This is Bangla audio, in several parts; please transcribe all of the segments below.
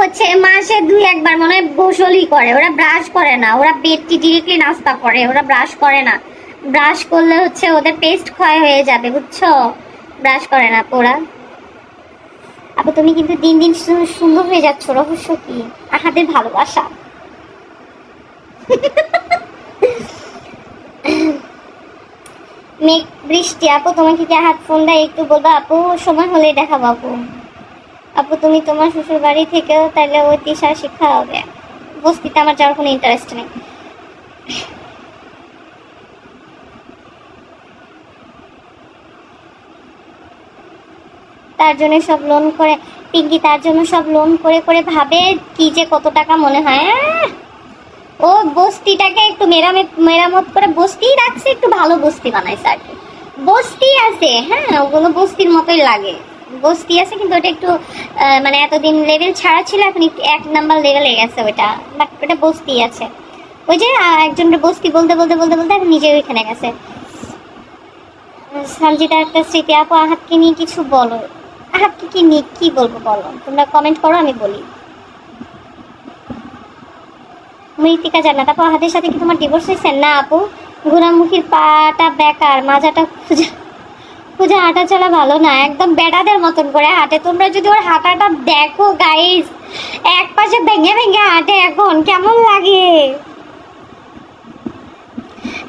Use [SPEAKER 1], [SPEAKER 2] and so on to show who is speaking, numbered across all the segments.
[SPEAKER 1] হচ্ছে মাসে 2-1 বার মনে হয় গোসলই করে, ওরা ব্রাশ করে না, ওরা পেটটি ডিরেক্টলি নাস্তা করে, ওরা ব্রাশ করে না। ব্রাশ করলে হচ্ছে ওদের পেস্ট ক্ষয় হয়ে যাবে, বুঝছো? ব্রাশ করে না ওরা। আপু তুমি কিন্তু দিন দিন সুন্দর হয়ে যাচ্ছ, রহস্য কি? আহাদের ভালোবাসা। মেঘ বৃষ্টি। আপু তোমাকে কি হাত ফোন দেয় একটু বলবা আপু, সময় হলেই দেখাবো আপু। আপু তুমি তোমার শ্বশুর বাড়ি থেকেও তাহলে ওই দিশা শিক্ষা হবে। বস্তিতে আমার যাওয়ার কোনো ইন্টারেস্ট নেই। তার জন্য সব লোন করে পিঙ্কি, তার জন্য সব লোন করে করে ভাবে কি যে কত টাকা মনে হয়। ও বস্তিটাকে একটু মেরামত করে বস্তি রাখছে, একটু ভালো বস্তি বানাইছে আর কি। বস্তি আছে, হ্যাঁ, ওগুলো বস্তির মতোই লাগে। বস্তি আছে কিন্তু ওটা একটু মানে এতদিন লেভেল ছাড়া ছিল, এখন একটু 1 নাম্বার লেভেলে গেছে ওইটা, বাট ওটা বস্তি আছে। ওই যে একজনের বস্তি বলতে বলতে বলতে বলতে এখন নিজে ওইখানে গেছে। সঞ্জিতার একটা স্মৃতি। আপু আহাতকে নিয়ে কিছু বলো। আহাতকে কি নিয়ে কি বলবো বলো, তোমরা কমেন্ট করো, আমি বলি। মৃত্তিকা জান্নাত। আপু আহাদের সাথে কি তোমার ডিভোর্স হয়েছে? না আপু, ঘোড়ামুখীর পাটা বেকার, মাজাটা খুঁজা খুঁজে হাঁটা চলা ভালো না, একদম বেটাদের মতন করে হাঁটে। তোমরা যদি ওর হাঁটাটা দেখো গাইস, এক পাশে ভেঙে ভেঙে হাঁটে, এখন কেমন লাগে।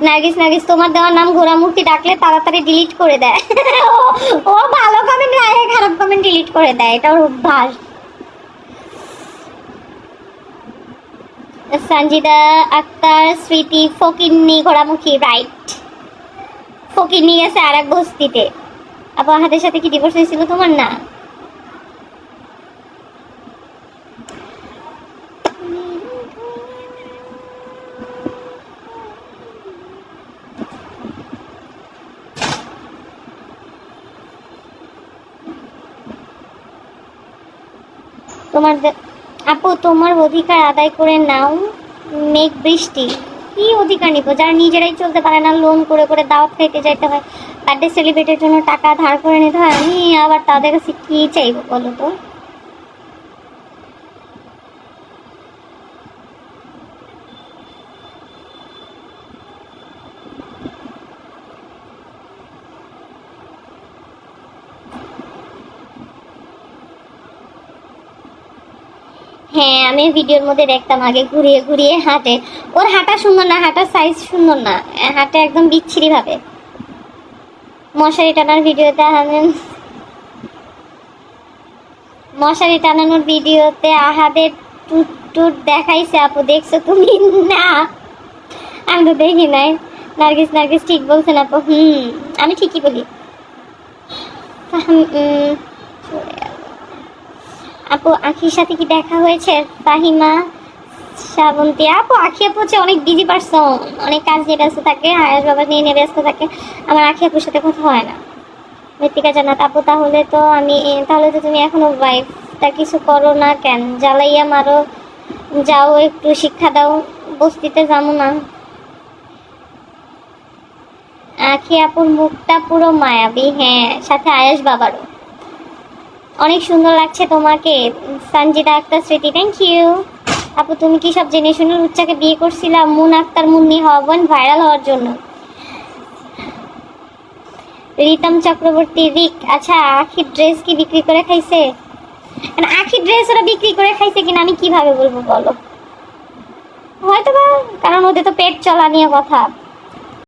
[SPEAKER 1] নার্গিস, নার্গিস তোমার দেওয়ার নাম ঘোড়ামুখী, ডাকলে তাড়াতাড়ি ডিলিট করে দেয়। ও ভালো কমেন্ট রাখে, খারাপ কমেন্ট ডিলিট করে দেয়, এটা ওর অভ্যাস। সঞ্জিদা আক্তার স্মৃতি ফকিন্নি ঘোড়ামুখী, রাইট। ফকিন্নি গেছে আর এক বস্তিতে। আপু আহাদের সাথে কি ডিভোর্স হয়েছিল তোমার? না। তোমার আপু তোমার অধিকার আদায় করে নাও। মেঘ বৃষ্টি। কি অধিকার নিব? যারা নিজেরাই চলতে পারে না, লোন করে করে দাওয়াত খাইতে যাইতে হয়, বার্থডে সেলিব্রেটের জন্য টাকা ধার করে নিতে হয়, আমি আবার তাদের কাছে কি চাইবো বলো তো? হ্যাঁ, আমি ভিডিওর মধ্যে দেখতাম আগে ঘুরিয়ে ঘুরিয়ে হাঁটে। ওর হাঁটা সুন্দর না, হাঁটার সাইজ সুন্দর না, হাঁটে একদম বিচ্ছিরি ভাবে। মশারি টানার ভিডিওতে মশারি টানানোর ভিডিওতে আহাদের টুট টুট দেখাইছে। আপু দেখছো তুমি? না, আমি তো দেখি নাই। নার্গিস, নার্গিস ঠিক বলছেন আপু। আমি ঠিকই বলি। আপু আখির সাথে কি দেখা হয়েছে? ফাহিমা শ্রাবন্তী। আপু আখি আপু হচ্ছে অনেক বিজি পারসন, অনেক কাজ নিয়ে ব্যস্ত থাকে, আয়াস বাবা নিয়ে নিয়ে ব্যস্ত থাকে, আমার আখি আপুর সাথে কথা হয় না। মৃত্তিকা জান্নাত। আপু তাহলে তো তুমি এখনো ওয়াইফটা কিছু করো না কেন? জ্বালাইয়া মারো, যাও একটু শিক্ষা দাও। বস্তিতে যাবো না। আখি আপুর মুখটা পুরো মায়াবী, হ্যাঁ, সাথে আয়াস বাবারও। অনেক সুন্দর লাগছে তোমাকে। সঞ্জিদা আক্তার স্মৃতি, থ্যাংক ইউ। আপু তুমি কি সব জেনে শুনে উচ্চাকে বিয়ে করছিলাম মুন আক্তার মুন্নি হওয়ান ভাইরাল হওয়ার জন্য? রিতম চক্রবর্তী, রিক। আচ্ছা আখির ড্রেস কি বিক্রি করে খাইছে? আখির ড্রেস ওরা বিক্রি করে খাইছে কিনা আমি কিভাবে বলবো বলো? হয়তো বা, কারণ ওদের তো পেট চলা নিয়ে কথা।